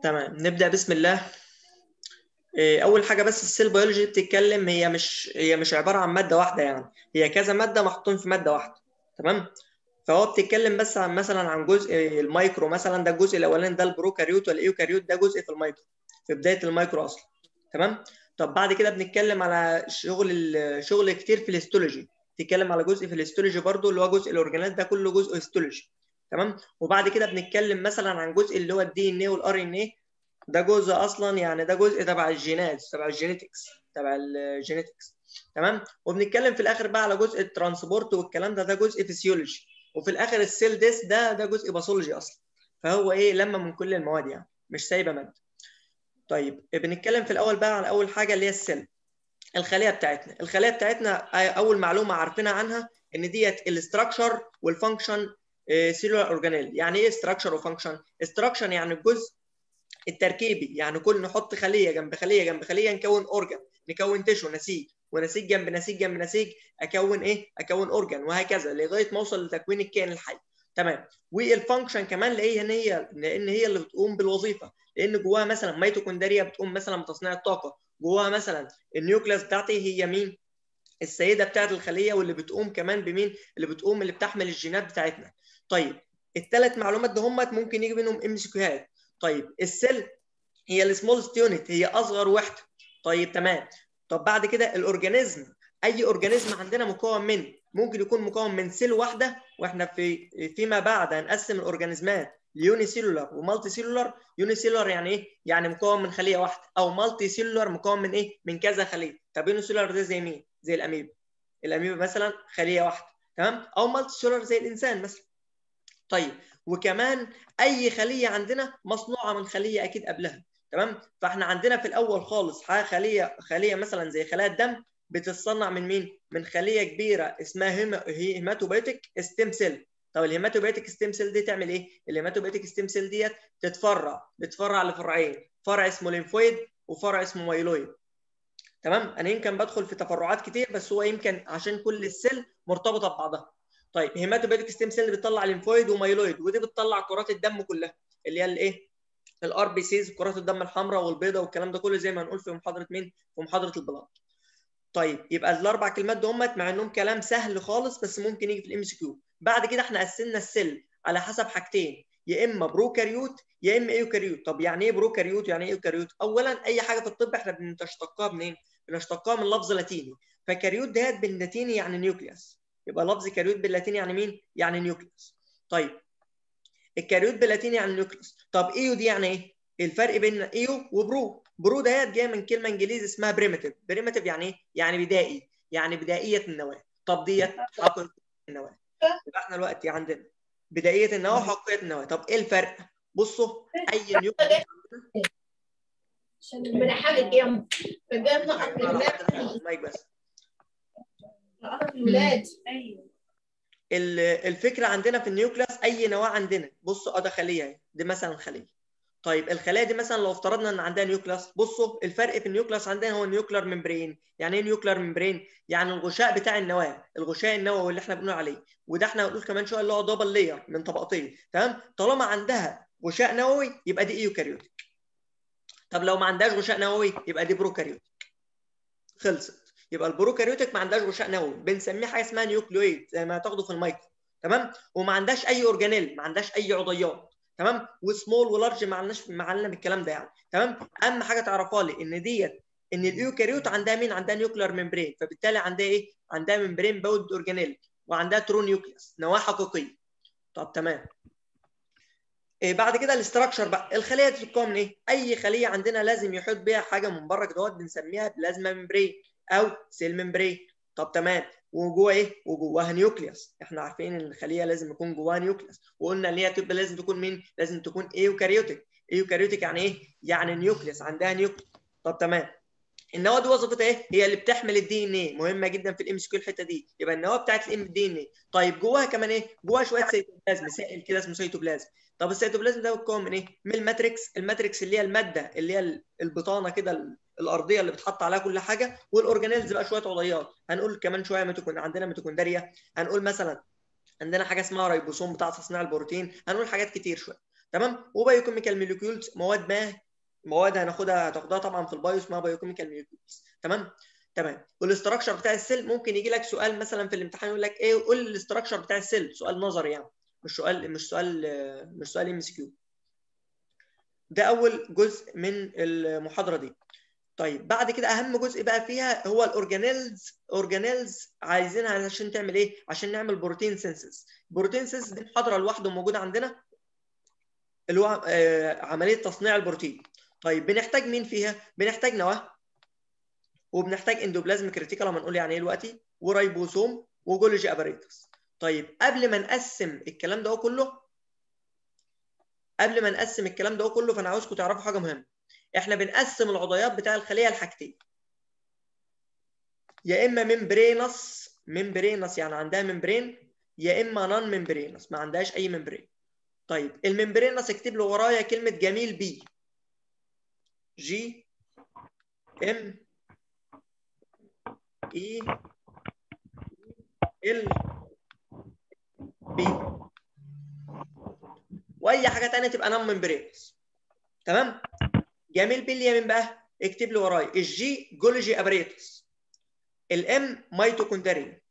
تمام، نبدأ بسم الله. أول حاجة بس السيل بيولوجي بتتكلم، هي مش عبارة عن مادة واحدة، يعني هي كذا مادة محطوطين في مادة واحدة. تمام. فهو بتتكلم بس عن مثلا عن جزء المايكرو، مثلا ده الجزء الأولاني، ده البروكاريوت والإيوكاريوت، ده جزء في المايكرو في بداية المايكرو أصلا. تمام. طب بعد كده بنتكلم على شغل كتير في الهيستولوجي، بتتكلم على جزء في الهيستولوجي برضو اللي هو جزء الأورجانيز، ده كله جزء هيستولوجي. تمام. وبعد كده بنتكلم مثلا عن جزء اللي هو الدي ان ايه والار ان ايه، ده جزء اصلا، يعني ده جزء تبع الجينات، تبع الجينيتكس، تبع الجينيتكس. تمام. وبنتكلم في الاخر بقى على جزء الترانسبورت والكلام ده، ده جزء فيسيولوجي. وفي الاخر السيل ديس ده جزء باثولوجي اصلا. فهو ايه، لما من كل المواد، يعني مش سايبه ماده. طيب بنتكلم في الاول بقى على اول حاجه اللي هي السيل. الخليه بتاعتنا اول معلومه عارفينها عنها ان ديت الاستراكشر والفانكشن سيلولار اورجانيل. يعني ايه استراكشر وفانكشن؟ استراكشر يعني الجزء التركيبي، يعني كل نحط خليه جنب خليه جنب خليه نكون اورجان، نكون تيشو، نسيج، ونسيج جنب نسيج جنب نسيج اكون ايه، اكون اورجان، وهكذا لغايه ما اوصل لتكوين الكائن الحي. تمام. والفانكشن كمان لان هي اللي بتقوم بالوظيفه، لان جواها مثلا ميتوكوندريا بتقوم مثلا بتصنيع الطاقه، جواها مثلا النيوكليس بتاعتي هي مين، السيده بتاعت الخليه، واللي بتقوم كمان بمين، اللي بتحمل الجينات بتاعتنا. طيب الثلاث معلومات ده هم ممكن يجي منهم ام سي كيوهات. طيب السيل هي السمولست يونت، هي اصغر وحده. طيب تمام. طب بعد كده الاورجانيزم، اي اورجانيزم عندنا ممكن يكون مكون من سيل واحده، واحنا فيما بعد هنقسم الاورجانيزمات ليوني سيلولار ومالتي سيلولار. يوني سيلولار يعني ايه، يعني مكون من خليه واحده، او مالتي سيلولار مكون من ايه، من كذا خليه. طب يوني سيلولار ده زي مين؟ زي الاميبا. الاميبا مثلا خليه واحده. تمام. او مالتي سيلولار زي الانسان مثلا. طيب وكمان اي خليه عندنا مصنوعه من خليه اكيد قبلها. تمام. فاحنا عندنا في الاول خالص خليه مثلا زي خلايا الدم بتتصنع من مين، من خليه كبيره اسمها هيماتوبيتيك ستيم سيل. طب الهيماتوبيتيك ستيم سيل دي تعمل ايه؟ الهيماتوبيتيك ستيم سيل ديت بتفرع لفرعين، فرع اسمه ليمفويد وفرع اسمه مايلويد. تمام. انا يمكن بدخل في تفرعات كتير، بس هو يمكن عشان كل السيل مرتبطه ببعضها. طيب هيماتوبيتيك ستيم سيل بتطلع ليمفويد ومايلويد، ودي بتطلع كرات الدم كلها، اللي هي الايه، الار بي سيز، كرات الدم الحمراء والبيضاء والكلام ده كله، زي ما هنقول في محاضره مين، في محاضره البلاد. طيب يبقى الاربع كلمات دول مع انهم كلام سهل خالص، بس ممكن يجي في الام سي كيو. بعد كده احنا قسمنا السيل على حسب حاجتين، يا اما بروكاريوت يا اما ايوكاريوت. طب يعني ايه بروكاريوت يعني ايه ايوكاريوت؟ اولا اي حاجه في الطب احنا بنشتقها منين؟ بنشتقها من لفظ لاتيني. فكاريوت ديت باللاتيني يعني نيوكليوس، يبقى لفظ كاريوت باللاتيني يعني مين؟ يعني نيوكليوس. طيب الكاريوت باللاتيني يعني نيوكليوس. طب ايو دي يعني ايه؟ الفرق بين ايو وبرو، برو ديت جايه من كلمه انجليزي اسمها بريمتيف. بريمتيف يعني ايه؟ يعني بدائي، يعني بدائيه النواه. طب ديت حقيقيه النواه. يبقى احنا دلوقتي عندنا بدائيه النواه وحقيقيه النواه. طب ايه الفرق؟ بصوا اي نيوكليوس من حاجه جنب المايك بس. الولاد الفكره عندنا في النيوكليوس اي نواه عندنا، بصوا ده خليه اهي، دي مثلا خليه. طيب الخلايا دي مثلا لو افترضنا ان عندها نيوكلاس، بصوا الفرق في النيوكلاس عندنا هو النيوكلر ممبرين. يعني ايه نيوكلر ممبرين؟ يعني الغشاء بتاع النواه، الغشاء النووي اللي احنا بنقول عليه، وده احنا هنقول كمان شويه اللي هو دبل لاير من طبقتين. تمام. طالما عندها غشاء نووي يبقى دي ايوكاريوتيك. طب لو ما عندهاش غشاء نووي يبقى دي بروكاريوتيك. خلصت. يبقى البروكاريوتيك ما عندهاش غشاء نووي، بنسميه حاجه اسمها نيوكليويد زي ما هتاخده في المايكرو. تمام. وما عندهاش اي اورجانيل، ما عندهاش اي عضيات. تمام. وسمول ولارج ما عندناش بالكلام ده يعني. تمام. اهم حاجه تعرفها لي ان الايوكاريوت عندها مين؟ عندها نيوكلير ممبرين، فبالتالي عندها ايه؟ عندها ممبرين باود اورجانيل، وعندها ترو نيوكليوس، نواه حقيقيه. طب تمام. بعد كده الاستراكشر بقى، الخليه دي بتتكون من ايه؟ اي خليه عندنا لازم يحيط بيها حاجه من بره كده بنسميها بلازما ممبرين او سيل ممبرين. طب تمام. وجوه ايه؟ وجواها نيوكليوس. احنا عارفين ان الخليه لازم يكون جواها نيوكليوس، وقلنا ان هي تبقى لازم تكون مين؟ لازم تكون ايوكاريوتيك. ايوكاريوتيك يعني ايه؟ يعني نيوكليوس، عندها نيوكليوس. طب تمام. النواه دي وظيفتها ايه؟ هي اللي بتحمل الدي ان ايه، مهمه جدا في الام اس كيو الحته دي. يبقى النواه بتاعت الام دي ان ايه. طيب جواها كمان ايه؟ جواها شويه سيتوبلازم، سائل كده اسمه سيتوبلازم. طب السيتوبلازم ده بيتكون من ايه؟ من الماتريكس. الماتريكس اللي هي الماده اللي هي البطانه كده الارضيه اللي بتحط عليها كل حاجه، والاورجانيلز بقى شويه عضيات. هنقول كمان شويه عندنا ميتوكوندريا، هنقول مثلا عندنا حاجه اسمها رايبوسوم بتاع تصنيع البروتين، هنقول حاجات كتير شويه. تمام. وبايوكيميكال موليكيولز مواد هتاخدها طبعا في البايو اسمها بايوكيميكال موليكيولز. تمام. والاستراكشر بتاع السيل ممكن يجي لك سؤال مثلا في الامتحان يقول لك ايه، قول الاستراكشر بتاع السيل، سؤال نظري يعني، مش سؤال ام سي كيو. ده اول جزء من المحاضره دي. طيب بعد كده اهم جزء بقى فيها هو الاورجانيلز عايزينها عشان تعمل ايه؟ عشان نعمل بروتين سينثيز. بروتين سينثيز دي محاضره لوحده موجوده عندنا، اللي هو عمليه تصنيع البروتين. طيب بنحتاج مين فيها؟ بنحتاج نواه، وبنحتاج اندوبلازميك ريتيكولم، هنقول يعني ايه دلوقتي، ورايبوسوم، وجولجي اباريتس. طيب قبل ما نقسم الكلام ده كله، فانا عاوزكم تعرفوا حاجه مهمه. احنا بنقسم العضيات بتاع الخليه لحاجتين، يا اما ممبرينس يعني عندها ممبرين، يا اما نون ممبرينس ما عندهاش اي ممبرين. طيب الممبرينس اكتب له ورايا كلمه جميل بي، جي ام اي ال بي، واي حاجه ثانيه تبقى نون ممبرينس. تمام. جميل بي اللي هي مين بقى؟ اكتب لي ورايا الجي جولجي ابريتس، الام ميتوكوندريا،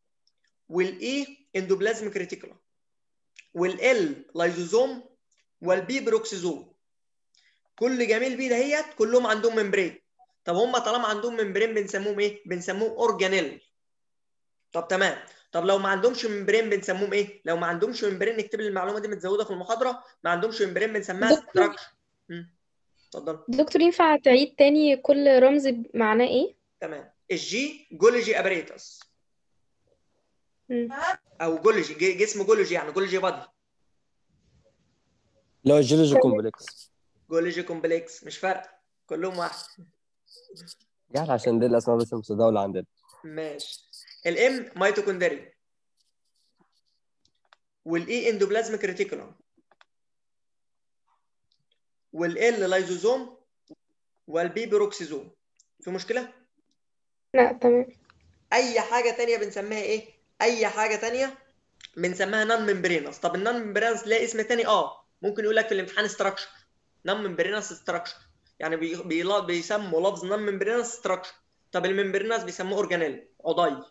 والاي اندوبلازميك ريتيكولم، والال لايزوزوم، والبي بروكسيزوم. كل جميل بي دهيت كلهم عندهم ممبرين. طب هم طالما عندهم ممبرين بنسموهم ايه؟ بنسموهم اورجانيل. طب تمام. طب لو ما عندهمش ممبرين بنسموهم ايه؟ لو ما عندهمش ممبرين، نكتب لي المعلومه دي متزوده في المحاضره، ما عندهمش ممبرين بنسميها دكتور ستراكشر. اتفضل. دكتور ينفع تعيد تاني كل رمز معناه ايه؟ تمام. الجي جولجي ابريتس، مم. او جولجي جسم جولجي يعني جولجي بادي. اللي هو الجيولوجي تمام. كومبلكس. جولجي كومبلكس مش فارقه، كلهم واحد. يعني عشان دي الاسماء بس متداوله عندنا. ماشي. الام ميتوكوندريا، والاي اندوبلازميك ريتيكولوم، والال لايزوزوم، والبي بروكسيزوم. في مشكله؟ لا تمام. اي حاجه ثانيه بنسميها ايه؟ اي حاجه ثانيه بنسميها نون ممبرينس. طب النون ممبرينس ليه اسم ثاني؟ ممكن يقول لك في الامتحان ستراكشر، نون ممبرينس ستراكشر، يعني بيسموا لفظ نون ممبرينس ستراكشر. طب الممبرينس بيسموه اورجانيل، عضي.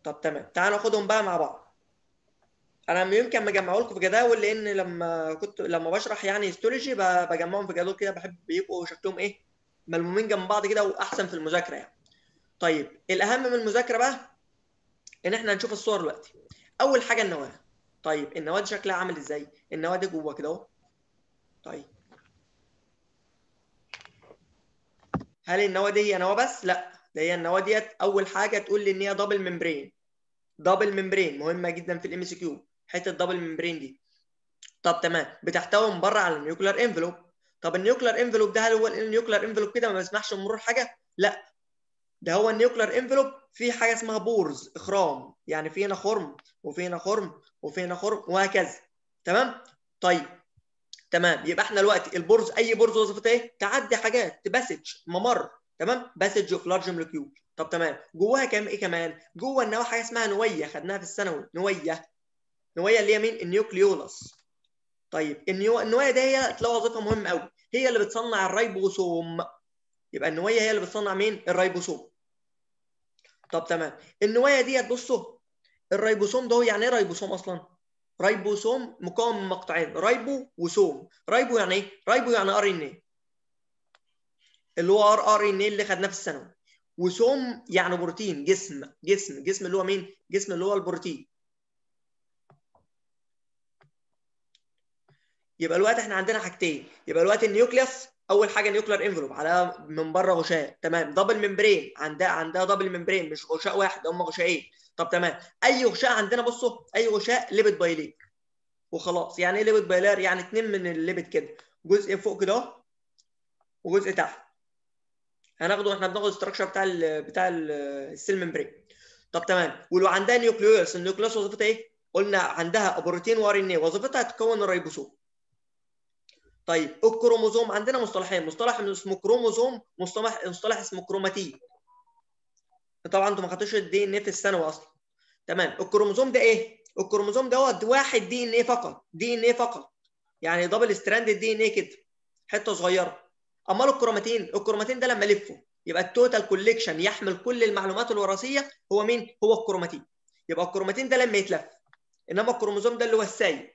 طب تمام، تعالوا ناخدهم بقى مع بعض. انا يمكن مجمعه لكم في جداول، لان لما بشرح يعني هيستولوجي بجمعهم في جداول كده، بحب بيبقوا شكلهم ايه، ملمومين جنب بعض كده، واحسن في المذاكره يعني. طيب الاهم من المذاكره بقى ان احنا هنشوف الصور دلوقتي. اول حاجه النواه. طيب النواه دي شكلها عامل ازاي؟ النواه دي جوه كده اهو. طيب هل النواه دي هي نواه بس؟ لا، ده هي النواه ديت اول حاجه تقول لي ان هي دبل ممبرين. دبل ممبرين مهمه جدا في الام سي كيو، حته دبل ممبرين دي. طب تمام، بتحتوي من بره على النيوكلير انفلوب. طب النيوكلير انفلوب ده هل هو النيوكلير انفلوب كده ما بيسمحش بمرور حاجه؟ لا، ده هو النيوكلير انفلوب فيه حاجه اسمها بورز، اخرام، يعني في هنا خرم، وفي هنا خرم، وفي هنا خرم، وهكذا. تمام. طيب تمام، يبقى احنا دلوقتي البورز، اي بورز وظيفتها ايه؟ تعدي حاجات، تباسج، ممر. تمام، باسج اوف لارج مولكيول. طب تمام، جواها كام ايه كمان؟ جوه النواه حاجه اسمها نويه، خدناها في الثانوي، نويه اللي هي مين؟ النيوكليولس. طيب النوايه دي هي لها وظيفه مهمه قوي، هي اللي بتصنع الريبوسوم. يبقى النوايه هي اللي بتصنع مين؟ الريبوسوم. طب تمام، النوايه ديت بصوا، الريبوسوم ده يعني ايه ريبوسوم اصلا؟ ريبوسوم مكون من مقطعين، ريبو وسوم. ريبو يعني ايه؟ ريبو يعني ار ان ايه، اللي هو ار ان ايه اللي خدناه في الثانوي. وسوم يعني بروتين، جسم اللي هو مين؟ جسم اللي هو البروتين. يبقى الوقت احنا عندنا حاجتين. يبقى الوقت النيوكليوس اول حاجه نيوكلير انفلوب، على من بره غشاء. تمام. دبل ممبرين، عندها دبل ممبرين، مش غشاء واحد، هم غشاءين. طب تمام، اي غشاء عندنا بصوا، اي غشاء ليبيد بايلير وخلاص. يعني ايه ليبيد بايلير؟ يعني اتنين من الليبيد كده، جزء فوق كده اهو، وجزء تحت. هناخده واحنا بناخد الاستراكشر بتاع السيل ممبرين. طب تمام، ولو عندها نيوكليوس، النيوكليوس وظيفتها ايه؟ قلنا عندها بروتين وار ان ايه، وظيفتها تكون الريبوسوم. طيب الكروموزوم عندنا مصطلحين، مصطلح اسمه كروموزوم، مصطلح اسمه كروماتين. طبعا انتوا ما خدتوش الدي ان ايه في الثانوي اصلا. تمام. الكروموزوم ده ايه؟ الكروموزوم دوت واحد دي ان ايه فقط، دي ان ايه فقط، يعني دبل ستراند دي ان ايه كده حته صغيره. امال الكروماتين ده لما الفه يبقى التوتال كوليكشن يحمل كل المعلومات الوراثيه هو مين؟ هو الكروماتين. يبقى الكروماتين ده لما يتلف، انما الكروموزوم ده اللي هو السايب.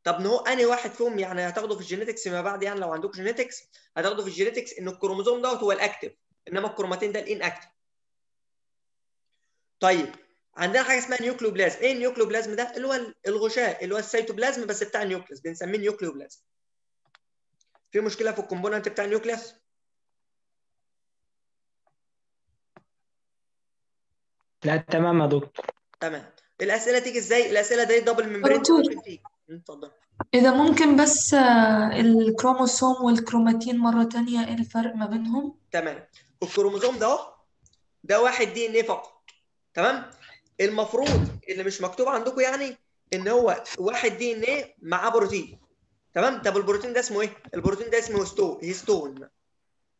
طب هو انهي واحد فيهم يعني هتاخده في الجينيتكس فيما بعد، يعني لو عندكم جينيتكس هتاخده في الجينيتكس ان الكروموزوم دوت هو الاكتف، انما الكروماتين ده الان اكتف. طيب عندنا حاجه اسمها نيوكليوبلازم. ايه النيوكليوبلازم ده؟ اللي هو الغشاء، اللي هو السيتوبلازم بس بتاع النيوكليوس، بنسميه نيوكليوبلازم. في مشكله في الكومبوننت بتاع النيوكليوس؟ لا تمام يا دكتور. تمام. الاسئله تيجي ازاي؟ الاسئله دي دبل ممبرين دي دكتور، ممكن تيجي. اتفضل. إذا ممكن بس الكروموسوم والكروماتين مرة تانية، إيه الفرق ما بينهم؟ تمام. الكروموزوم ده اهو، ده واحد دي ان ايه فقط. تمام. المفروض اللي مش مكتوب عندكم يعني ان هو واحد دي ان ايه معاه بروتين. تمام. طب البروتين ده اسمه ايه؟ البروتين ده اسمه هيستون.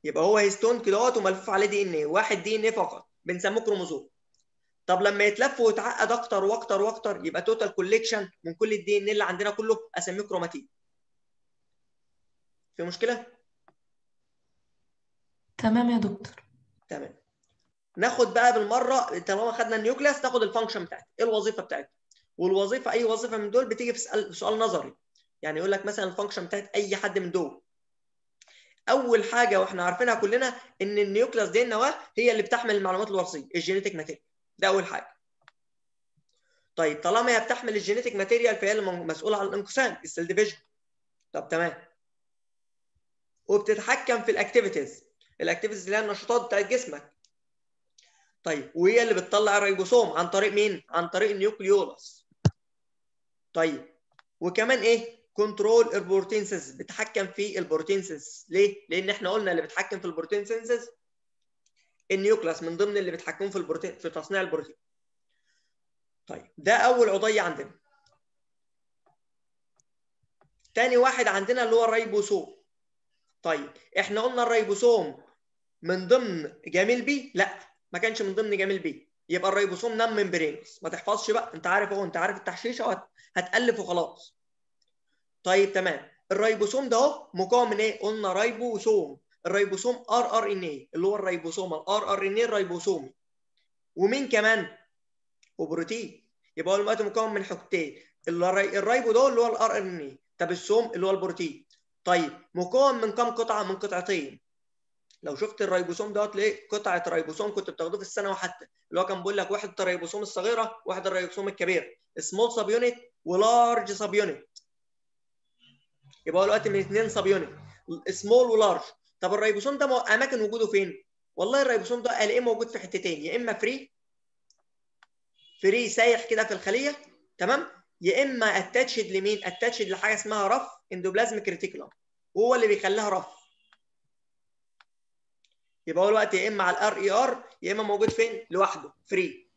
يبقى هو هيستون كده اهوت وملفوف عليه دي ان ايه، واحد دي ان ايه فقط، بنسموه كروموزوم. طب لما يتلف ويتعقد اكتر واكتر واكتر يبقى توتال كوليكشن من كل الدي ان اللي عندنا كله اسميه كروماتين. في مشكله؟ تمام يا دكتور. تمام. ناخد بقى بالمره، طالما خدنا النيوكليس ناخد الفانكشن بتاعتها، ايه الوظيفه بتاعتها؟ والوظيفه اي وظيفه من دول بتيجي في سؤال نظري، يعني يقول لك مثلا الفانكشن بتاعت اي حد من دول. اول حاجه واحنا عارفينها كلنا ان النيوكليس دي النواه هي اللي بتحمل المعلومات الوراثيه، الجينيتيك ماتيريال، ده اول حاجه. طيب طالما هي بتحمل الجينيتيك ماتيريال فهي اللي مسؤوله عن الانقسام، السيل ديفيجن. طب تمام. وبتتحكم في الاكتيفيتيز اللي هي النشاطات بتاعت جسمك. طيب وهي اللي بتطلع الريبوسوم عن طريق مين؟ عن طريق النيوكليولس. طيب وكمان ايه؟ كنترول البروتين سينثيز، بتتحكم في البروتين سينثيز. ليه؟ لان احنا قلنا اللي بيتحكم في البروتين سينثيز النيوكلاس، من ضمن اللي بيتحكموا في البروتين في تصنيع البروتين. طيب ده اول عضيه عندنا. تاني واحد عندنا اللي هو الريبوسوم. طيب احنا قلنا الريبوسوم من ضمن جميل بي؟ لا، ما كانش من ضمن جميل بي. يبقى الريبوسوم نون ممبرينوس. ما تحفظش بقى، انت عارف اهو، انت عارف التحشيشه هتالف وخلاص. طيب تمام. الريبوسوم ده اهو مكون من ايه؟ قلنا ريبوسوم. الريبوسوم ار ان اي اللي هو الريبوسوم الار ان اي الريبوسومي. ومين كمان؟ وبروتين. يبقى هو دلوقتي مكون من حاجتين، الريبو ده اللي هو الار ان اي، طب السوم اللي هو البروتين. طيب مكون من كام قطعه؟ من قطعتين. لو شفت الريبوسوم دوت ليه قطعه ريبوسوم كنت بتاخدوه في الثانوي حتى، اللي هو كان بيقول لك واحد الريبوسوم الصغيره واحد الريبوسوم الكبير، سمول سب يونت ولارج سب يونت. يبقى هو دلوقتي من اثنين سب يونت، سمول ولارج. طب الريبوسوم ده اماكن وجوده فين؟ والله الريبوسوم ده الاقيه موجود في حتتين، يا اما فري سايح كده في الخليه، تمام، يا اما اتاتشد لمين؟ اتاتشد لحاجه اسمها رف اندوبلازميك ريتيكولم، وهو اللي بيخليها رف. يبقى هو الوقت يا اما على الار اي ار يا اما موجود فين؟ لوحده فري.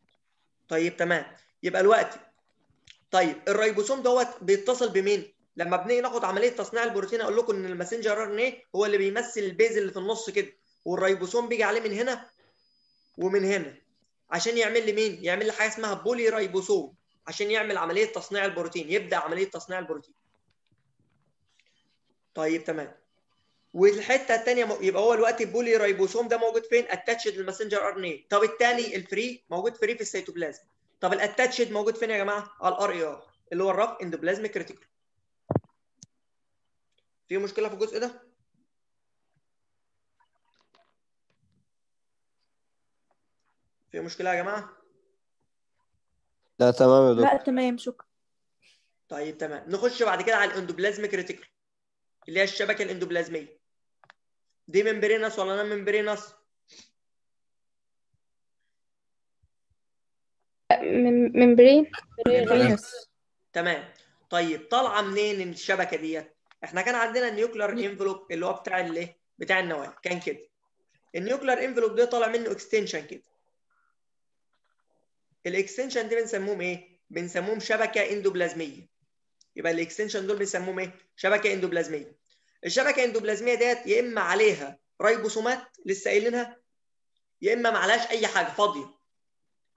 طيب تمام. يبقى الوقت طيب الريبوسوم دوت بيتصل بمين؟ لما بنيجي ناخد عمليه تصنيع البروتين اقول لكم ان الماسنجر ار ان ايه هو اللي بيمثل البيز اللي في النص كده، والريبوسوم بيجي عليه من هنا ومن هنا عشان يعمل لي مين؟ يعمل لي حاجه اسمها بولي ريبوسوم عشان يعمل عمليه تصنيع البروتين، يبدا عمليه تصنيع البروتين. طيب تمام. والحته الثانيه يبقى هو الوقت البولي ريبوسوم ده موجود فين؟ اتاتشد للماسنجر ار ان اي. طب الثاني الفري موجود فري في السيتوبلازم. طب الاتاتشد موجود فين يا جماعه؟ على الار اي ار اللي هو الرف اندوبلازميك ريتيكولم. في مشكله في الجزء ده؟ في مشكله يا جماعه؟ لا تمام يا دكتور. لا تمام، شكرا. طيب تمام. نخش بعد كده على الاندوبلازميك ريتيكولم اللي هي الشبكه الاندوبلازميه. دي ممبرينس ولا نون ممبرينس؟ ممبرين. تمام. طيب طالعه منين الشبكه ديت؟ احنا كان عندنا النيوكلير انفلوب اللي هو بتاع الايه؟ بتاع النواه، كان كده. النيوكلير انفلوب ده طالع منه اكستنشن كده. الاكستنشن دي بنسموهم ايه؟ بنسموهم شبكه اندوبلازميه. يبقى الاكستنشن دول بنسموهم ايه؟ شبكه اندوبلازميه. الشبكه الاندوبلازميه ديت يا اما عليها ريبوسومات لسه قايلينها، يا اما ما عليهاش اي حاجه، فاضيه.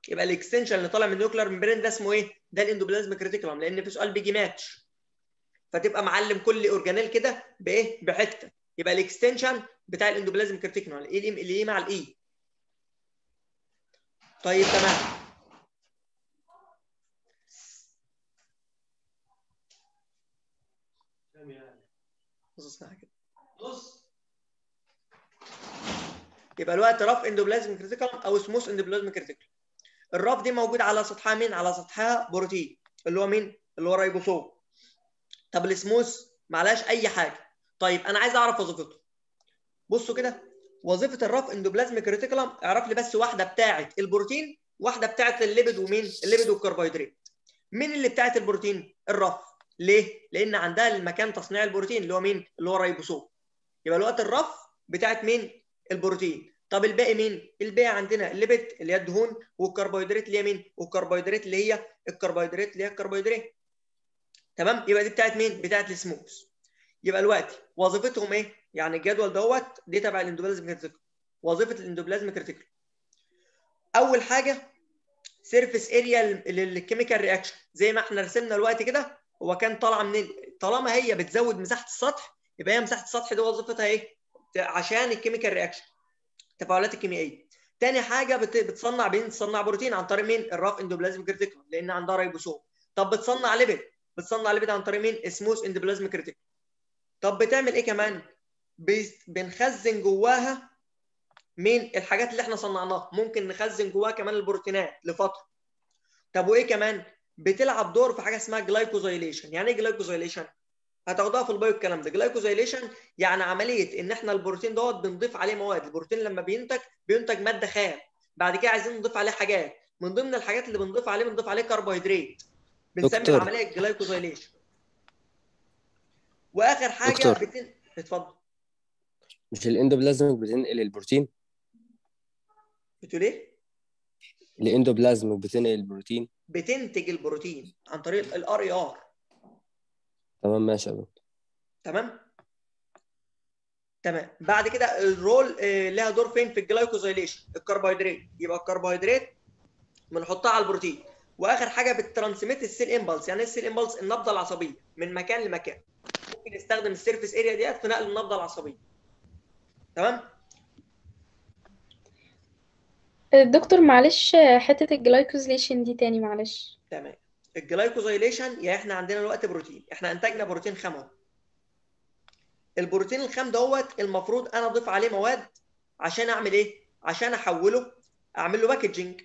يبقى الاكستنشن اللي طالع من النيوكلير ممبرين ده اسمه ايه؟ ده الاندوبلازميك ريتيكولم، لان في سؤال بيجي ماتش، فتبقى معلم كل اورجانيل كده بايه؟ بحته. يبقى الاكستنشن بتاع الاندوبلازميك ريتيكولم الايه مع الاي. طيب تمام. بص كده. يبقى الوقت رف اندوبلازميك ريتيكولم او سموث اندوبلازميك ريتيكولم. الرف دي موجود على سطحها مين؟ على سطحها بروتين اللي هو مين؟ اللي هو رايبوسوم. طب السموث معلهاش اي حاجه. طيب انا عايز اعرف وظيفته. بصوا كده، وظيفه الرف اندوبلازميك ريتيكولم اعرف لي بس واحده بتاعه البروتين، واحده بتاعه الليبيد، ومين؟ الليبيد والكربوهيدرات. مين اللي بتاعه البروتين؟ الرف. ليه؟ لان عندها المكان تصنيع البروتين اللي هو مين؟ اللي هو رايبوسوم. يبقى الوقت الرف بتاعه مين؟ البروتين. طب الباقي مين؟ الباقي عندنا الليبيد اللي هي الدهون، والكربوهيدرات اللي هي مين؟ والكربوهيدرات اللي هي الكربوهيدرات اللي هي الكربوهيدرات. تمام؟ يبقى دي بتاعت مين؟ بتاعت السموث. يبقى الوقت وظيفتهم ايه؟ يعني الجدول دوت دي تبع الاندوبلازميك ريتيكولم. وظيفه الاندوبلازميك ريتيكولم اول حاجه سيرفيس اريا للكيميكال رياكشن، زي ما احنا رسمنا دلوقتي كده. هو كان طالعه منين؟ طالما هي بتزود مساحه السطح، يبقى هي مساحه السطح دي وظيفتها ايه؟ عشان الكيميكال رياكشن، التفاعلات الكيميائيه. تاني حاجه بتصنع بروتين عن طريق مين؟ الرف اندوبلازميك ريتيكولم، لان عندها رايبوسوم. طب بتصنع ليبيد عن طريق مين؟ سموث اندوبلازميك ريتيكولم. طب بتعمل ايه كمان؟ بنخزن جواها مين؟ الحاجات اللي احنا صنعناها. ممكن نخزن جواها كمان البروتينات لفتره. طب وايه كمان؟ بتلعب دور في حاجه اسمها جلايكوزايليشن. يعني ايه جلايكوزايليشن؟ هتاخدوها في البايو الكلام ده. جلايكوزايليشن يعني عمليه ان احنا البروتين دوت بنضيف عليه مواد. البروتين لما بينتج ماده خام، بعد كده عايزين نضيف عليه حاجات. من ضمن الحاجات اللي بنضيف عليه كربوهيدرات. بنسمي دكتور العمليه جلايكوزايليشن. واخر حاجه دكتور اتفضل. مش الاندوبلازميك بتنقل البروتين؟ بتقول ايه؟ الاندوبلازميك بتنقل البروتين. بتنتج البروتين عن طريق الار اي ار. تمام ماشي يا دكتور. تمام. بعد كده الرول لها دور فين في الجلايكوزايليشن؟ الكربوهيدرات. يبقى الكربوهيدرات بنحطها على البروتين. واخر حاجه بتترانسميت السيل امبلس. يعني ايه السيل امبلس؟ النبضه العصبيه من مكان لمكان. ممكن نستخدم السيرفيس اريا ديت في نقل النبضه العصبيه. تمام. دكتور معلش، حتة الجلايكوزيليشن دي تاني معلش. تمام. الجلايكوزايليشن يعني احنا عندنا دلوقتي بروتين، احنا انتجنا بروتين خام اهو. البروتين الخام دوت المفروض انا اضيف عليه مواد عشان اعمل ايه؟ عشان احوله، اعمل له باكجينج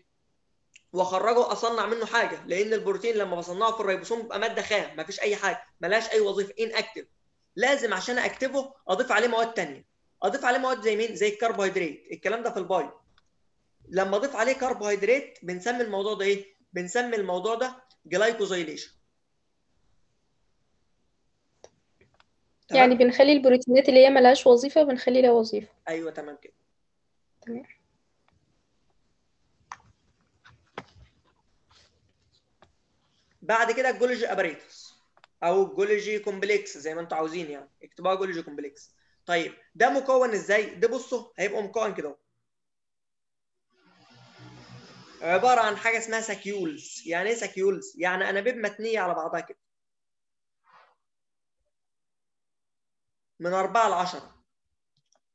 واخرجه، اصنع منه حاجه. لان البروتين لما بصنعه في الريبوسوم بيبقى ماده خام، مفيش اي حاجه، ملهاش اي وظيفه، ان اكتف. لازم عشان اكتفه اضيف عليه مواد ثانيه. اضيف عليه مواد زي مين؟ زي الكربوهيدرات. الكلام ده في البايو. لما اضيف عليه كربوهيدرات بنسمي الموضوع ده ايه؟ بنسمي الموضوع ده جلايكوزايليشن. يعني بنخلي البروتينات اللي هي ملهاش وظيفة بنخلي لها وظيفة. ايوه تمام كده. تمام. بعد كده الجولجي اباريتس او الجولجي كومبلكس زي ما انتم عاوزين، يعني اكتبوها جولجي كومبلكس. طيب ده مكون ازاي؟ ده بصوا هيبقى مكون كده، عباره عن حاجه اسمها ساكيولز. يعني ايه ساكيولز؟ يعني انابيب متنيه على بعضها كده من 4 ل 10.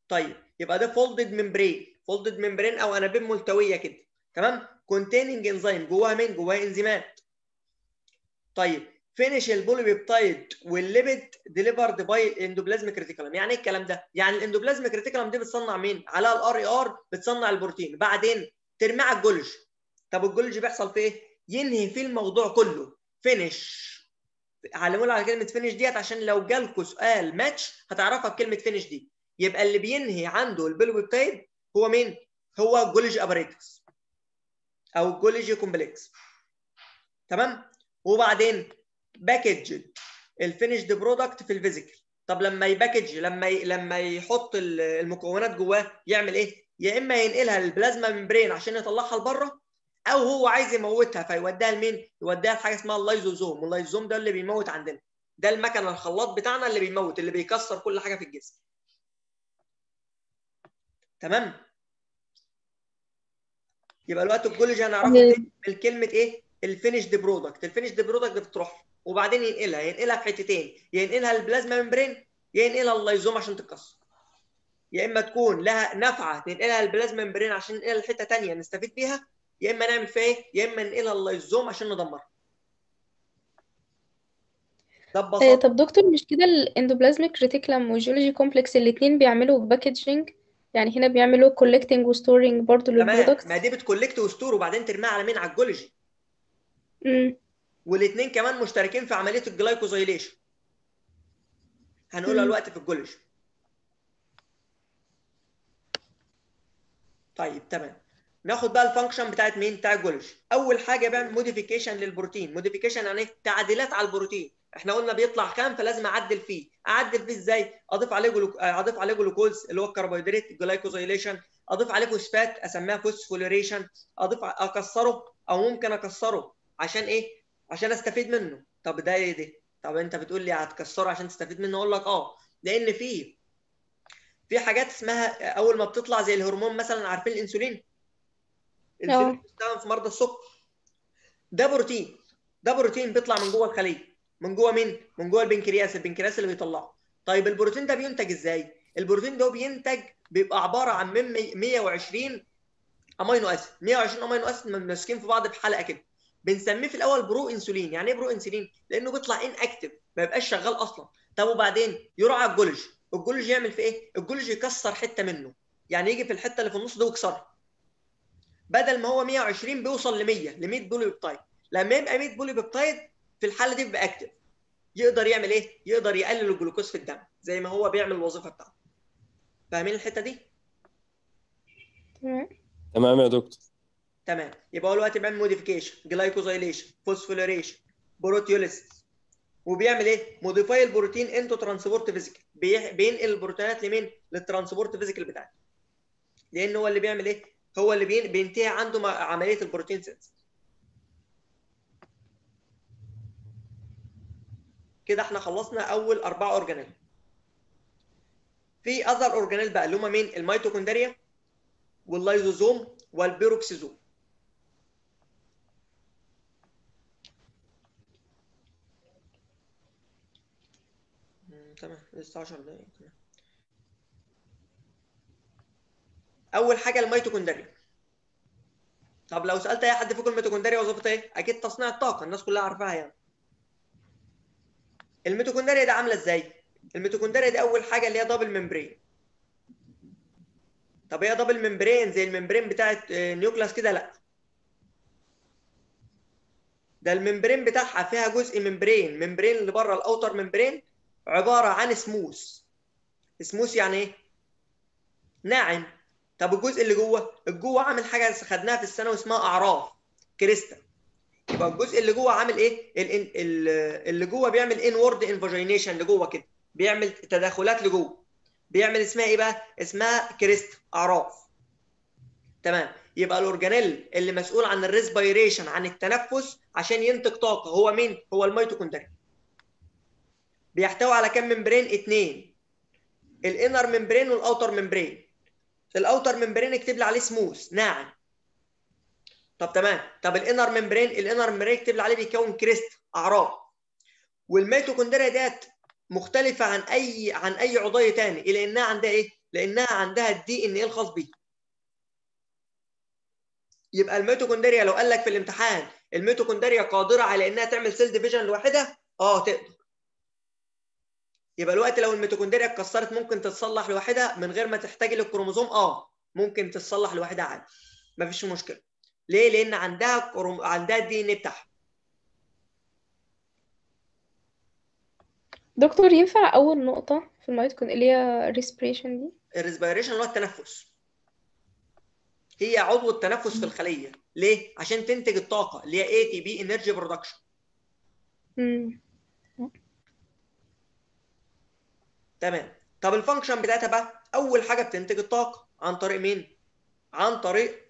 طيب يبقى ده فولدد ممبرين او انابيب ملتويه كده. تمام. كونتيننج انزيم. جواها مين؟ جواها انزيمات. طيب فينيش البوليبيبتايد والليبيد ديليفرد باي اندوبلازميك ريتيكولم. يعني ايه الكلام ده؟ يعني الاندوبلازميك ريتيكولم دي بتصنع مين؟ على الار اي ار بتصنع البروتين، بعدين ترميه على الجولج. طب الجولج بيحصل فيه ايه؟ ينهي فيه الموضوع كله. فينيش. علمونا على كلمه فينيش ديت عشان لو جالكوا سؤال ماتش هتعرفها بكلمه فينيش دي. يبقى اللي بينهي عنده البوليبيبتايد هو مين؟ هو الجولج اباريتس او الجولج كومبلكس. تمام. وبعدين باكج الفينيشد برودكت في الفيزيكال. طب لما يباكج، لما يحط المكونات جواه يعمل ايه؟ يا اما ينقلها للبلازما ممبرين عشان يطلعها لبره، او هو عايز يموتها فيوديها لمين؟ يوديها لحاجه اسمها اللايزوزوم. واللايزوزوم ده اللي بيموت عندنا، ده المكنه الخلاط بتاعنا اللي بيموت، اللي بيكسر كل حاجه في الجسم. تمام. يبقى الوقت الجلوكوز هنعرفه من كلمه ايه؟ الفينيشد برودكت. الفينيشد برودكت بتروح وبعدين ينقلها في حتتين، ينقلها البلازما ممبرين، ينقلها اللايزوم عشان تتكسر. يا اما تكون لها نفعه ننقلها البلازما ممبرين عشان ننقلها لحته ثانيه نستفيد بيها، يا اما نعمل فيها ايه؟ يا اما ننقلها اللايزوم عشان ندمرها. ده ببساطه. طب دكتور، مش كده الاندوبلازميك ريتيكولم والجيولوجي كومبلكس الاتنين بيعملوا باكجينج؟ يعني هنا بيعملوا كولكتنج وستورنج برضو تمام، للبرودكتس. ما دي بتكولكت وستور وبعدين ترميها على مين؟ على الجولوجي. والاثنين كمان مشتركين في عمليه الجلايكوزايليشن، هنقولها دلوقتي في الجولوجي. طيب تمام، ناخد بقى الفانكشن بتاعت مين؟ بتاع الجولوجي. اول حاجه بيعمل موديفيكيشن للبروتين. موديفيكيشن يعني ايه؟ تعديلات على البروتين. احنا قلنا بيطلع خام فلازم اعدل فيه. اعدل فيه ازاي؟ اضيف عليه جلوكوز اللي هو الكربوهيدرات، جلايكوزايليشن. اضيف عليه فوسفات اسميها فوسفوريليشن. اكسره، او ممكن اكسره عشان ايه؟ عشان استفيد منه. طب ده ايه ده؟ طب انت بتقول لي هتكسره عشان تستفيد منه، اقول لك لان في حاجات اسمها اول ما بتطلع زي الهرمون مثلا، عارفين الانسولين؟ الانسولين بيستخدم في مرضى السكر. ده بروتين بيطلع من جوه الخليه. من جوه مين؟ من جوه البنكرياس اللي بيطلعه. طيب البروتين ده بينتج ازاي؟ البروتين ده بيبقى عباره عن 120 امينو اسيد. 120 امينو اسيد ماسكين في بعض بحلقه كده. بنسميه في الاول برو انسولين. يعني ايه برو انسولين؟ لانه بيطلع ان اكتف، ما يبقاش شغال اصلا. طب وبعدين يروح على الجولوجي يعمل في ايه؟ الجولوجي يكسر حته منه، يعني يجي في الحته اللي في النص دي ويكسرها. بدل ما هو 120 بيوصل ل 100 بولي بيبتايد. لما يبقى 100 بولي بيبتايد في الحاله دي بيبقى اكتف. يقدر يعمل ايه؟ يقدر يقلل الجلوكوز في الدم زي ما هو بيعمل الوظيفه بتاعته. فاهمين الحته دي؟ تمام يا دكتور. تمام، يبقى هو دلوقتي بيعمل موديفيكيشن، جلايكوزايليشن، فوسفوريليشن، بروتيوليسيس. وبيعمل ايه؟ موديفاي البروتين انتو ترانسبورت فيزيكال. بينقل البروتينات لمين؟ للترانسبورت فيزيكال بتاعته. لان هو اللي بيعمل ايه؟ هو اللي بينتهي عنده عمليه البروتين سينثيز. كده احنا خلصنا اول 4 اورجانيل. في اذر اورجانيل بقى اللي هم مين؟ الميتوكوندريا واللايزوزوم والبيروكسيزوم. تمام، لسه 10 دقايق. تمام. اول حاجه الميتوكوندريا. طب لو سالت اي حد فيكم الميتوكوندريا وظيفتها ايه؟ اكيد تصنيع الطاقه، الناس كلها عارفاها يعني. الميتوكوندريا دي عامله ازاي؟ الميتوكوندريا دي اول حاجه اللي هي دبل ممبرين. طب هي دبل ممبرين زي الممبرين بتاعت نيوكلاس كده؟ لا، ده الممبرين بتاعها فيها جزء ممبرين اللي بره الاوتر ممبرين عباره عن سموث. سموث يعني ايه؟ ناعم. طب الجزء اللي جوه عامل حاجه خدناها في الثانوي اسمها اعراف، كريستال. يبقى الجزء اللي جوه عامل ايه؟ اللي جوه بيعمل انورد انفاجينيشن لجوه كده، بيعمل تدخلات لجوه، بيعمل اسمها ايه بقى؟ اسمها كريست، اعراف. تمام، يبقى الاورجانيل اللي مسؤول عن الريسبيريشن، عن التنفس عشان ينتج طاقه، هو مين؟ هو الميتوكوندريا. بيحتوي على كام ممبرين؟ 2، الانر ممبرين والاوتر ممبرين. الاوتر ممبرين اكتب لي عليه سموث، ناعم. طب تمام، طب الانر ممبرين اكتب لي عليه بيكون كريست، اعراف. والميتوكوندريا ديت مختلفه عن اي عضيه ثاني، الى انها عندها ايه؟ لانها عندها الدي ان ايه الخاص بيه. يبقى الميتوكوندريا لو قال لك في الامتحان الميتوكوندريا قادره على انها تعمل سيل ديفيجن لوحدها، تقدر. يبقى الوقت لو الميتوكوندريا اتكسرت ممكن تتصلح لوحدها من غير ما تحتاج للكروموزوم، ممكن تتصلح لوحدها عادي، مفيش مشكله. ليه؟ لان عندها الدي ان ايه بتاعها. دكتور، ينفع أول نقطة في الميتوكوندريا اللي هي respiration دي؟ الريسبيريشن اللي هو التنفس. هي عضو التنفس في الخليه. ليه؟ عشان تنتج الطاقه اللي هي اي تي بي، انرجي برودكشن. تمام. طب الفانكشن بتاعتها بقى، اول حاجه بتنتج الطاقه عن طريق مين؟ عن طريق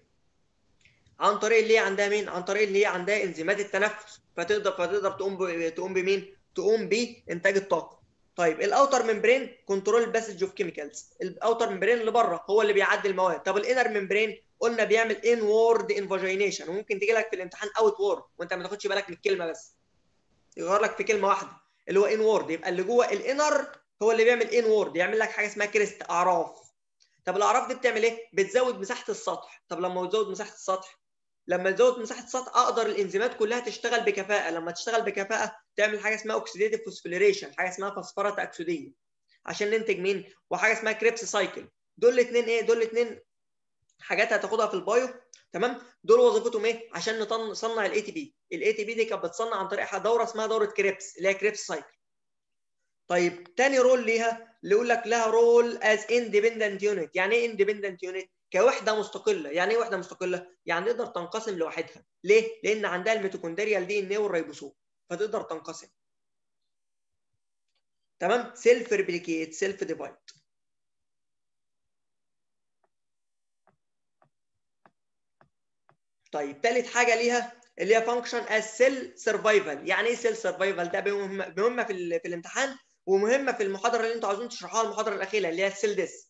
اللي هي عندها مين؟ عن طريق اللي هي عندها انزيمات التنفس، فتقدر تقوم بمين؟ تقوم بانتاج الطاقه. طيب الاوتر ممبرين كنترول الباسج اوف كيميكالز. الاوتر ممبرين اللي بره هو اللي بيعدي المواد. طب الانر ممبرين قلنا بيعمل انورد انفاجينيشن، وممكن تيجي لك في الامتحان اوت وورد وانت ما تاخدش بالك من الكلمه، بس يغير لك في كلمه واحده اللي هو انورد، يبقى اللي جوه الانر هو اللي بيعمل انورد، يعمل لك حاجه اسمها كريست، اعراف. طب الاعراف دي بتعمل ايه؟ بتزود مساحه السطح. طب لما تزود مساحه السطح، لما تزود مساحه السطح اقدر الانزيمات كلها تشتغل بكفاءه. لما تشتغل بكفاءه تعمل حاجه اسمها اوكسيديتيف فوسفوريليشن، حاجه اسمها فسفره تاكسديه، عشان ننتج مين؟ وحاجه اسمها كريبس سايكل. دول الاثنين ايه؟ دول الاثنين حاجات هتاخدها في البايو، تمام؟ دول وظيفتهم ايه؟ عشان نصنع الاي تي بي. الاي تي بي دي كانت بتصنع عن طريق دوره اسمها دوره كريبس، اللي هي كريبس سايكل. طيب تاني رول ليها اللي يقول لك لها رول از اندبندنت يونت. يعني ايه اندبندنت يونت؟ كوحده مستقله. يعني ايه وحده مستقله؟ يعني تقدر تنقسم لوحدها. ليه؟ لان عندها الميتوكوندريا الدي ان ايه والريبوسوم، فتقدر تنقسم. تمام؟ سيلف ريبليكيت، سيلف ديفايد. طيب ثالث حاجه ليها اللي هي فانكشن از سيل سرفايفل. يعني ايه سيل سرفايفل؟ ده مهمه في الامتحان، ومهمه في المحاضره اللي انتوا عايزين تشرحوها، المحاضره الاخيره اللي هي السيل ديس.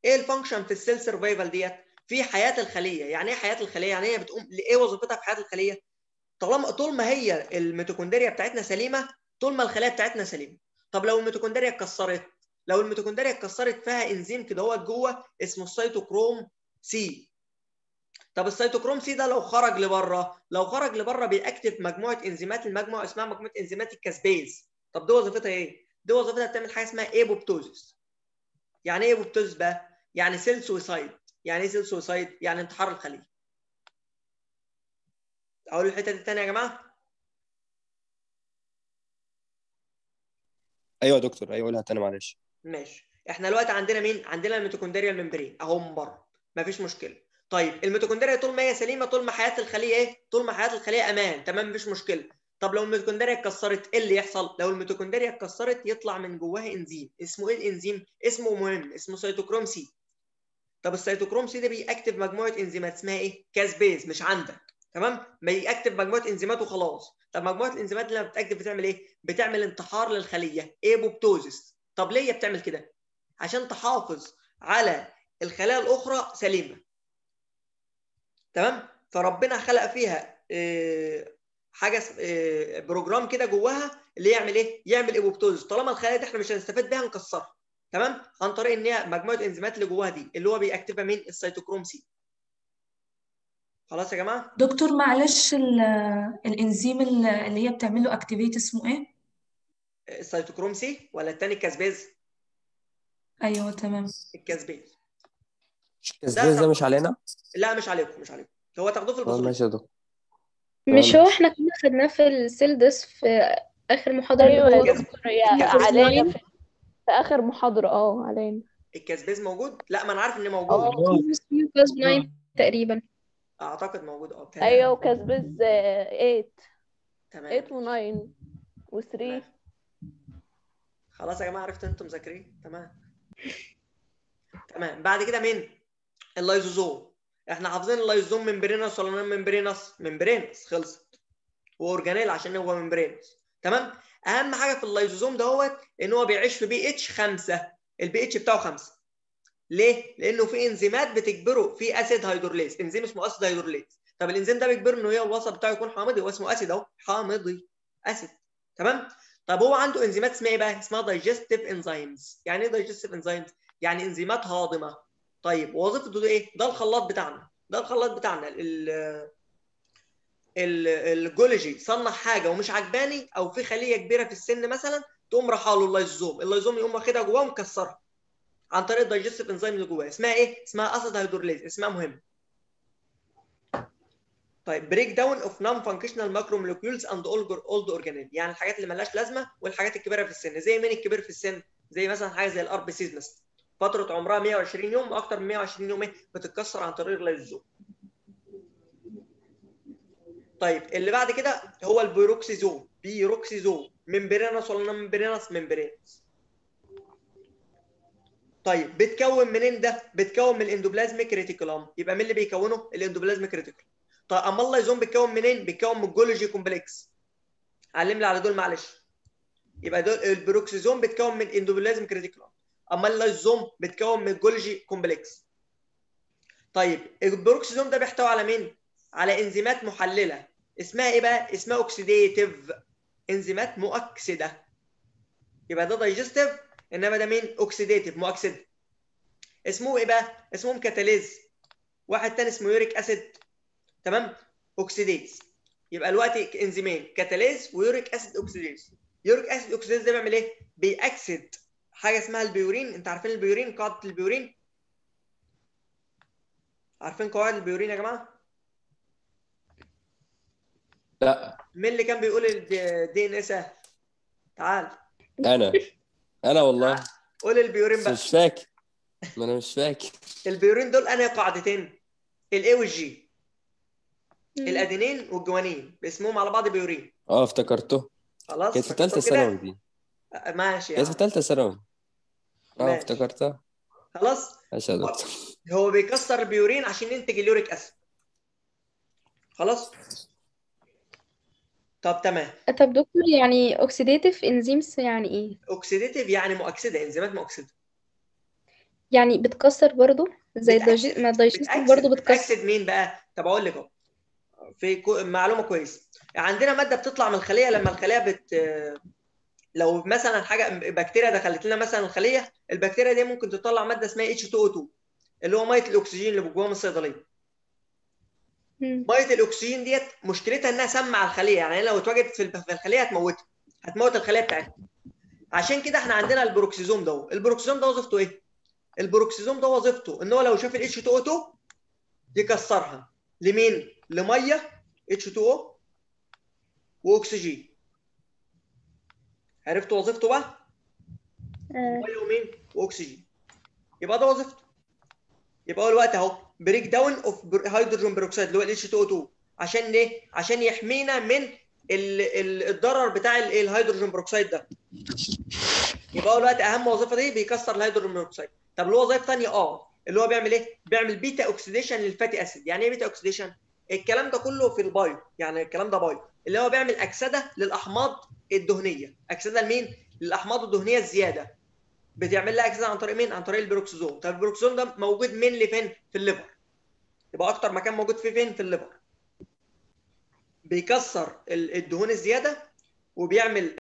ايه الفانكشن في السيل سرفايفل ديت؟ في حياه الخليه. يعني ايه حياه الخليه؟ يعني هي بتقوم ايه وظيفتها في حياه الخليه؟ طول ما هي الميتوكوندريا بتاعتنا سليمه، طول ما الخلايا بتاعتنا سليمه. طب لو الميتوكوندريا اتكسرت، لو الميتوكوندريا اتكسرت فيها انزيم كده هو جوه اسمه السيتوكروم سي. طب السيتوكروم سي ده لو خرج لبره، بيأكتف مجموعه انزيمات، المجموعه اسمها مجموعه انزيمات الكاسبيز. طب دي وظيفتها ايه؟ دي وظيفتها بتعمل حاجه اسمها ايبوبتوزيس. يعني ايه ايبوبتوزيس بقى؟ يعني سيل سويسايد. يعني ايه سيل سويسايد؟ يعني انتحار الخليه. اقول الحته دي تاني يا جماعه؟ ايوه يا دكتور، ايوه قولها تاني معلش. ماشي. احنا دلوقتي عندنا مين؟ عندنا الميتوكوندريا الممبرين اهو من بره، مفيش مشكله. طيب الميتوكوندريا طول ما هي سليمه، طول ما حياه الخليه ايه؟ طول ما حياه الخليه امان، تمام، مفيش مشكله. طب لو الميتوكوندريا اتكسرت ايه اللي يحصل؟ لو الميتوكوندريا اتكسرت يطلع من جواها انزيم. اسمه ايه الانزيم؟ اسمه مهم، اسمه سيتوكروم سي. طب السيتوكروم سي ده بيأكتف مجموعه انزيمات اسمها ايه؟ كاسبيز، مش عندك، تمام؟ بيأكتف مجموعه انزيمات وخلاص. طب مجموعه الانزيمات اللي لما بتأكتف بتعمل ايه؟ بتعمل انتحار للخليه، ايبوبتوزيس. طب ليه بتعمل كده؟ عشان تحافظ على الخلايا الاخرى سليمه، تمام؟ فربنا خلق فيها حاجه بروجرام كده جواها اللي يعمل ايه؟ يعمل ايبوبتوزيس. طالما الخلايا دي احنا مش هنستفاد بيها نكسرها، تمام؟ عن طريق ان هي مجموعه انزيمات اللي جواها دي اللي هو بيأكتفها مين؟ السيتوكروم سي. خلاص يا جماعه؟ دكتور معلش الانزيم اللي هي بتعمل له اكتيفيت اسمه ايه؟ السيتوكروم سي ولا الثاني الكاسبيز؟ ايوه تمام. الكاسبيز. الكسبيز ده مش علينا؟ لا مش عليكم، مش عليكم، هو تاخدوه في اه الباثولوجي. ماشي يا دكتور. مش تمام هو ماشي. احنا كنا خدناه في السيل ديس في آخر محاضرة اللي ايوه يا هو دكتور، هي الكاسبيز علينا لاين؟ في اخر محاضرة، علينا. الكاسبيز موجود؟ لا ما انا عارف ان موجود، اه اسمه كاز 9 تقريبا. اعتقد موجود بتهيألي. ايوه، وكاسبيز 8 تمام 8 و9 تمام. و3. خلاص يا جماعه عرفت انتم مذاكرين، تمام. تمام. بعد كده مين؟ اللايزوزوم. احنا حافظين اللايزوزوم ممبرينس ولا نون ممبرينس؟ ممبرينس، خلصت. واورجانيل عشان هو ممبرينس، تمام. اهم حاجه في اللايزوزوم دوت ان هو بيعيش في بي اتش 5. البي اتش بتاعه 5. ليه؟ لانه في انزيمات بتجبره، في اسيد هيدروليز، انزيم اسمه اسيد هيدروليز. طب الانزيم ده بيجبره انه هي الوسط بتاعه يكون حامضي، هو اسمه اسيد اهو، حامضي، اسيد، تمام. طب هو عنده انزيمات اسمها ايه بقى؟ اسمها دايجستيف انزيمز. يعني ايه دايجستيف انزيمز؟ يعني انزيمات هاضمه. طيب وظيفته ده ايه؟ ده الخلاط بتاعنا، الجولجي صنع حاجه ومش عجباني، او في خليه كبيره في السن مثلا، تقوم رايحه له اللايزوم يقوم واخدها جواه ومكسرها عن طريق الدايجستيف انزيم اللي جواه. اسمها ايه؟ اسمها اسيد هيدروليز، اسمها مهم. طيب بريك داون اوف نون فانكشنال ماكرو مولكيولز اند اولد اورجانيل. يعني الحاجات اللي مالهاش لازمه والحاجات الكبيره في السن. زي مين الكبير في السن؟ زي مثلا حاجه زي الار بي سيز مثلا، فتره عمرها 120 يوم واكثر من 120 يوم بتتكسر عن طريق اللايزوم. طيب اللي بعد كده هو البيروكسيزوم. ممبرينس ولا نون ممبرينس؟ ممبرينس. طيب بتكون منين ده؟ بتكون من الاندوبلازميك ريتيكولوم. يبقى مين اللي بيكونه؟ الاندوبلازميك ريتيكولوم. طيب اما اللايزوم بيتكون منين؟ بيتكون من الجولجي كومبلكس. علم لي على دول معلش. يبقى دول البروكسيزوم بيتكون من اندوبلازميك ريتيكولوم، اما اللايزوم بيتكون من الجولجي كومبلكس. طيب البروكسيزوم ده بيحتوي على مين؟ على انزيمات محلله اسمها ايه بقى؟ اسمها اوكسيديتيف، انزيمات مؤكسده. يبقى ده دايجستيف، انما ده مين؟ اوكسيديتيف، مؤكسد. اسمه ايه بقى؟ اسمهم كاتاليز. واحد تاني اسمه يوريك اسيد، تمام؟ اوكسيديز. يبقى دلوقتي انزيمين، كاتاليز ويوريك اسيد اوكسيديز. يوريك اسيد اوكسيديز ده بيعمل ايه؟ بيأكسد حاجه اسمها البيورين. انت عارفين البيورين؟ قاعده البيورين، عارفين قواعد البيورين يا جماعه؟ لا مين اللي كان بيقول الدي ان اس؟ تعال انا والله قول البيورين بس بقى. مش فاكر. ما انا مش فاكر. البيورين دول انهي قاعدتين؟ الاي والجي، مم. الادينين والجوانين، اسمهم على بعض بيورين. افتكرته. خلاص كانت في فاكرتهم ثالثه ثانوي كده؟ دي. ماشي يا كانت في عم، ثالثه ثانوي. ماشي افتكرتها. خلاص. ماشي يا دكتور. هو بيكسر البيورين عشان ينتج اليوريك اسيد. خلاص. طب تمام. طب دكتور، يعني oxidative enzymes يعني ايه؟ اوكسيديتيف يعني مؤكسده، انزيمات مؤكسده. يعني بتكسر برضو زي بتاكسد ما الدايجستيف برضو بتكسر. بتاكسد مين بقى؟ طب اقول لك اهو، في معلومه كويسه. عندنا ماده بتطلع من الخليه لما الخليه لو مثلا حاجه بكتيريا دخلت لنا مثلا الخليه، البكتيريا دي ممكن تطلع ماده اسمها H2O2 اللي هو ميه الاكسجين اللي جوه من الصيدليه. مم. ميه الاكسجين ديت مشكلتها انها سامه على الخليه، يعني لو اتوجدت في الخليه هتموتها، هتموت الخليه بتاعتها. عشان كده احنا عندنا البروكسيزوم ده. البروكسيزوم ده وظيفته ايه؟ البروكسيزوم ده وظيفته ان هو لو شاف ال H2O2 يكسرها لمين؟ لميه H2O واكسجين. عرفتوا وظيفته بقى؟ ميه ومين؟ واكسجين. يبقى ده وظيفته. يبقى هو الوقت اهو بريك داون اوف هيدروجين بيروكسيد اللي هو ال H2O2. عشان ايه؟ عشان يحمينا من الضرر بتاع الهيدروجين بيروكسيد ده. يبقى هو الوقت اهم وظيفه دي بيكسر الهيدروجين بيروكسيد. طب له وظائف ثانيه؟ اللي هو بيعمل ايه؟ بيعمل بيتا اوكسيديشن للفاتي اسيد. يعني ايه بيتا اوكسيديشن؟ الكلام ده كله في البايو، يعني الكلام ده بايو، اللي هو بيعمل اكسده للاحماض الدهنيه. اكسده لمين؟ للاحماض الدهنيه الزياده. بتعمل لها اكسده عن طريق مين؟ عن طريق البيروكسيزوم. طب البيروكسيزوم ده موجود مين فين؟ في الليفر. يبقى اكتر مكان موجود فيه فين؟ في الليفر. بيكسر الدهون الزياده وبيعمل